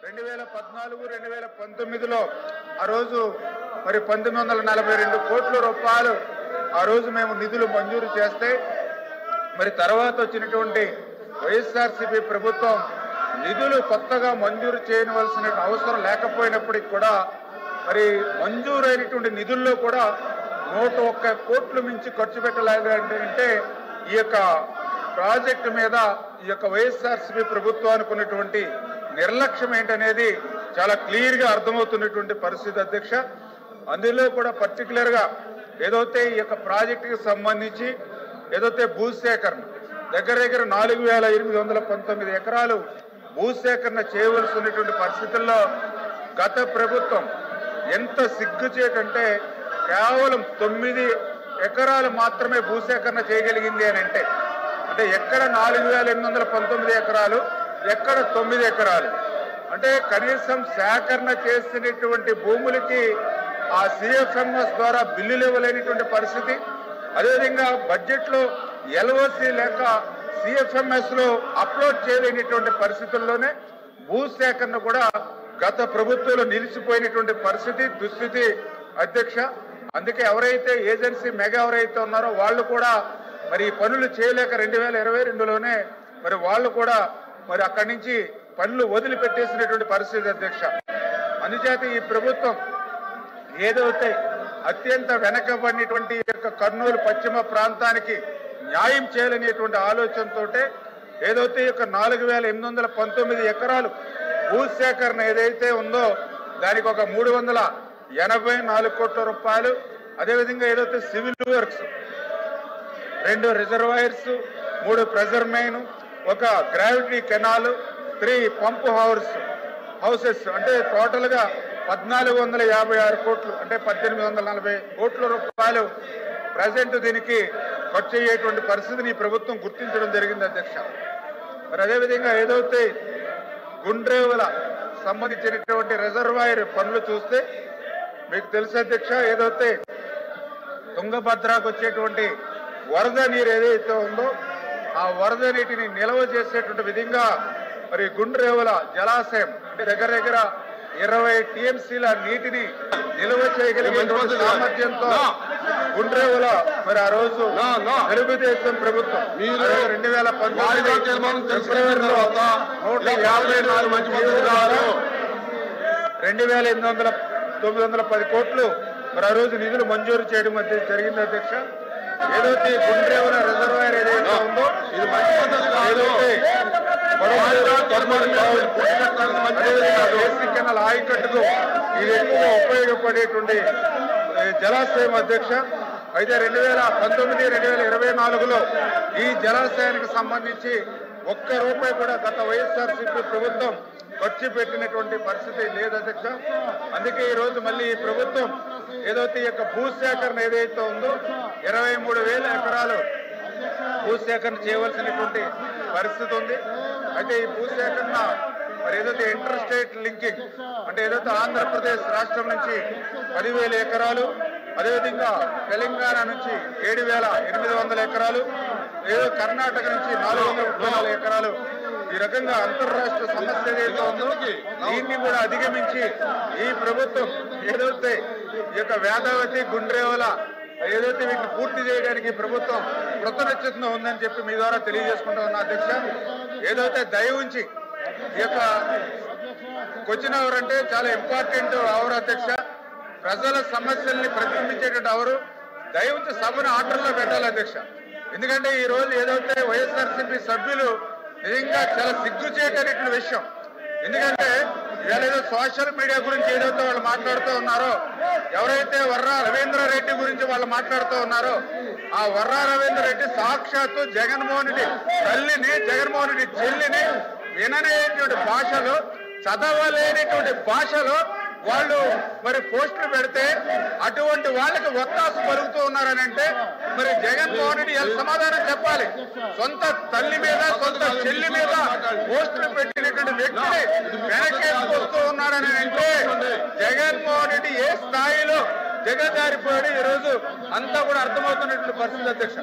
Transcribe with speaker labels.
Speaker 1: 2014, 2019లో ఆ రోజు మరి 1942 కోట్ల రూపాయలు ఆ రోజు మేము నిధులు మంజూరు చేస్తే మరి తర్వాత వచ్చినటువంటి వైఎస్ఆర్సీపీ ప్రభుత్వం నిధులు కొత్తగా మంజూరు చేయవలసిన అవసరం లేకపోయినప్పటికీ కూడా మరి మంజూరైనటువంటి నిధుల్లో కూడా 101 కోట్లు మించి ఖర్చు పెట్టలేదంటే ఈ యొక్క ప్రాజెక్టు మీద ఈ యొక్క వైఎస్ఆర్సీపీ ప్రభుత్వానికి ఉన్నటువంటి నిర్లక్ష్యం ఏంటనేది చాలా క్లియర్గా అర్థమవుతున్నటువంటి పరిస్థితి అధ్యక్ష. అందులో కూడా పర్టికులర్గా ఏదైతే ఈ యొక్క ప్రాజెక్టుకి సంబంధించి ఏదైతే భూసేకరణ దగ్గర 4819 ఎకరాలు భూసేకరణ చేయవలసి ఉన్నటువంటి పరిస్థితుల్లో గత ప్రభుత్వం ఎంత సిగ్గుచేటంటే కేవలం 9 ఎకరాలు మాత్రమే భూసేకరణ చేయగలిగింది అని అంటే ఎక్కడ 4819 ఎకరాలు, ఎక్కడ 9 ఎకరాలు అంటే కనీసం సేకరణ చేసినటువంటి భూములకి ఆ సిఎఫ్ఎంఎస్ ద్వారా బిల్లులు ఇవ్వలేనటువంటి పరిస్థితి. అదేవిధంగా బడ్జెట్లో ఎల్ఓసి లేక సిఎఫ్ఎంఎస్ లో అప్లోడ్ చేయలేనటువంటి పరిస్థితుల్లోనే భూసేకరణ కూడా గత ప్రభుత్వంలో నిలిచిపోయినటువంటి పరిస్థితి దుస్థితి అధ్యక్ష. అందుకే ఎవరైతే ఏజెన్సీ మెగా ఎవరైతే ఉన్నారో వాళ్ళు కూడా మరి పనులు చేయలేక 2022లోనే మరి వాళ్ళు కూడా మరి అక్కడి నుంచి పనులు వదిలిపెట్టేసినటువంటి పరిస్థితి అధ్యక్ష. అందుచేత ఈ ప్రభుత్వం ఏదైతే అత్యంత వెనకబడినటువంటి యొక్క కర్నూలు పశ్చిమ ప్రాంతానికి న్యాయం చేయాలనేటువంటి ఆలోచనతో ఏదైతే ఈ యొక్క 4819 ఎకరాలు భూసేకరణ ఏదైతే ఉందో దానికి ఒక 384 కోట్ల రూపాయలు, అదేవిధంగా ఏదైతే civil works 2 reservoirs, 3 pressure main, ఒక గ్రావిటీ కెనాల్, 3 పంప్ హౌసెస్ అంటే టోటల్గా 1456 కోట్లు అంటే 1840 కోట్ల రూపాయలు ప్రజెంట్ దీనికి ఖర్చు అయ్యేటువంటి పరిస్థితిని ఈ ప్రభుత్వం గుర్తించడం జరిగింది అధ్యక్ష. మరి అదేవిధంగా ఏదైతే గుండ్రేవుల సంబంధించినటువంటి రిజర్వాయర్ పనులు చూస్తే మీకు తెలుసు అధ్యక్ష, ఏదైతే తుంగభద్రకు వచ్చేటువంటి వరద నీరు ఏదైతే ఉందో ఆ వరద నీటిని నిల్వ చేసేటువంటి విధంగా మరి గుండ్రేవుల జలాశయం అంటే దగ్గర 20 టీఎంసీల నీటిని నిల్వ చేయగలిగినటువంటి సామర్థ్యంతో గుండ్రేవుల మరి ఆ రోజు తెలుగుదేశం ప్రభుత్వం 2019 ఫిబ్రవరిలో 154,910 కోట్లు మరి ఆ రోజు నిధులు మంజూరు చేయడం జరిగింది అధ్యక్ష. ఏదైతే గుండ్రేవుల రిజర్వాయర్ ఏదైతే ఉందో ఏదైతే కెనాల్ ఆయకట్టుకు ఇది ఎక్కువగా ఉపయోగపడేటువంటి జలాశయం అధ్యక్ష. అయితే 2019, 2024లో ఈ జలాశయానికి సంబంధించి ₹1 కూడా గత వైఎస్ఆర్సీపీ ప్రభుత్వం ఖర్చు పెట్టినటువంటి పరిస్థితి లేదు అధ్యక్ష. అందుకే ఈ రోజు మళ్ళీ ఈ ప్రభుత్వం ఏదైతే ఈ యొక్క భూసేకరణ ఏదైతే ఉందో 23,000 ఎకరాలు భూసేకరణ చేయవలసినటువంటి పరిస్థితి ఉంది. అయితే ఈ భూసేకరణ మరి ఏదైతే ఇంటర్ స్టేట్ లింకింగ్ అంటే ఏదైతే ఆంధ్రప్రదేశ్ రాష్ట్రం నుంచి 10,000 ఎకరాలు, అదేవిధంగా తెలంగాణ నుంచి 7,800 ఎకరాలు, ఏదో కర్ణాటక నుంచి 434 ఎకరాలు ఈ రకంగా అంతర్రాష్ట్ర సమస్య ఏదైతే ఉందో దీన్ని కూడా అధిగమించి ఈ ప్రభుత్వం ఏదైతే ఈ యొక్క వేదావతి గుండ్రేవుల ఏదైతే వీటిని పూర్తి చేయడానికి ప్రభుత్వం కృతనిశ్చితంగా ఉందని చెప్పి మీ ద్వారా తెలియజేసుకుంటా ఉన్నా అధ్యక్ష. ఏదైతే దయ ఉంచి ఈ యొక్క క్వశ్చన్ అవర్ అంటే చాలా ఇంపార్టెంట్ అవర్ అధ్యక్ష. ప్రజల సమస్యల్ని ప్రతిబింబించేటువంటి అవరు దయ ఉంచి సభను ఆర్డర్లో పెట్టాలి అధ్యక్ష. ఎందుకంటే ఈ రోజు ఏదైతే వైఎస్ఆర్సీపీ సభ్యులు నిజంగా చాలా సిగ్గుచేటటువంటి విషయం. ఎందుకంటే ఇవాళ ఏదో సోషల్ మీడియా గురించి ఏదైతే వాళ్ళు మాట్లాడుతూ ఉన్నారో, ఎవరైతే వర్రా రవీంద్ర రెడ్డి గురించి వాళ్ళు మాట్లాడుతూ ఉన్నారో ఆ వర్రా రవీంద్ర రెడ్డి సాక్షాత్తు జగన్మోహన్ రెడ్డి తల్లిని, జగన్మోహన్ రెడ్డి చెల్లిని విననేటువంటి భాషలో, చదవలేనిటువంటి భాషలో వాళ్ళు మరి పోస్టులు పెడితే అటువంటి వాళ్ళకి ఒత్తాసు పలుకుతూ ఉన్నారని అంటే మరి జగన్మోహన్ రెడ్డి ఎలా సమాధానం చెప్పాలి? సొంత తల్లి మీద, సొంత చెల్లి మీద పోస్టులు పెట్టినటువంటి వ్యక్తిని వెనకేసుకొస్తూ ఉన్నారని అంటే జగన్మోహన్ రెడ్డి ఏ స్థాయిలో దిగజారిపోయాడు ఈ రోజు అంతా కూడా అర్థమవుతున్నటువంటి పరిస్థితి అధ్యక్ష.